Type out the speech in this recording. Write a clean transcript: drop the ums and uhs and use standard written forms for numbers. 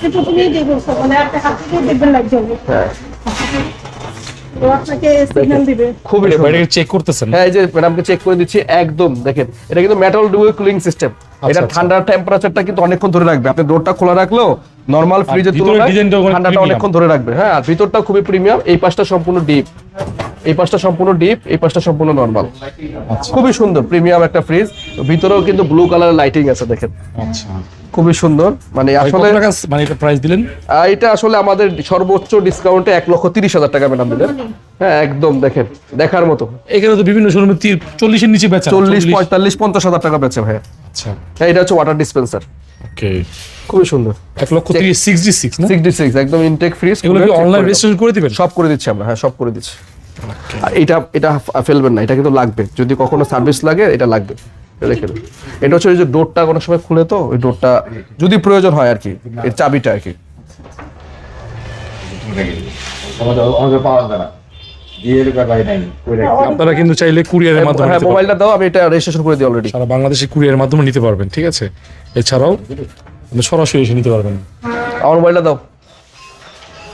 আপনি প্রথমেই দিয়ে বলছো মানে আপনি হাত থেকে দেখবেন লাইট জ্বলবে। হ্যাঁ ও আপনাকে সিগন্যাল দিবে। খুবই সুন্দর। বাইরে চেক করতেছেন? হ্যাঁ এই যে ম্যাডামকে চেক করে দিচ্ছি একদম দেখেন এটা কিন্তু মেটাল ডুয়েল কুলিং সিস্টেম। এটা আচ্ছা। ঠান্ডার টেম্পারেচারটা কিন্তু অনেকক্ষণ ধরে রাখবে। আপনি ডোরটা খোলা রাখলেও নরমাল ফ্রিজের ভিতরের তুলনায় ডিজাইনটাও অনেক ঠান্ডাটা premium। অনেকক্ষণ ধরে রাখবে। হ্যাঁ আর ভিতরটা খুবই প্রিমিয়াম। এই পাশটা সম্পূর্ণ ডিপ, এই পাশটা সম্পূর্ণ ডিপ, এই পাশটা সম্পূর্ণ নরমাল। আচ্ছা খুবই সুন্দর প্রিমিয়াম একটা ফ্রিজ। ভিতরেও কিন্তু ব্লু কালারের লাইটিং আছে দেখেন, আচ্ছা। খুবই সুন্দর। মানে আসলে মানে এটা প্রাইস দিলেন? এটা আসলে আমাদের সর্বোচ্চ ডিসকাউন্টে 1,30,000 টাকা ম্যাডাম দিলেন। হ্যাঁ একদম দেখেন দেখার মতো। এখানে তো বিভিন্ন শোরুমে 40 এর নিচে বেচা 40, 45, 50,000 টাকা বেচে ভাই। আচ্ছা হ্যাঁ এটা হচ্ছে ওয়াটার ডিসপেন্সার, ওকে। খুবই সুন্দর। 1,30,000 66 না? 66 একদম ইনটেক ফ্রিজ। এগুলো কি অনলাইন রেজিস্ট্রেশন করে দিবেন? সব করে দিচ্ছি আমরা, হ্যাঁ সব করে দিচ্ছি। আর এটা ফেলবেন না, এটা কিন্তু লাগবে, যদি কখনো সার্ভিস লাগে এটা লাগবে, এটা রেখে দেবেন। এটা হচ্ছে ওই যে ডোরটা কোনো সময় খুলে তো ওই ডোরটা যদি প্রয়োজন হয় আর কি, এর চাবিটা আর কি। আপনারা কিন্তু চাইলে কুরিয়ারের মাধ্যমে হ্যাঁ নিতে পারবেন। মোবাইলটা দাও, আমি এটা রেজিস্ট্রেশন করে দিই অলরেডি। সারা বাংলাদেশে কুরিয়ারের মাধ্যমে নিতে পারবেন, ঠিক আছে? এছাড়াও আপনি সরাসরি এসে নিতে পারবেন। আমার মোবাইলটা দাও।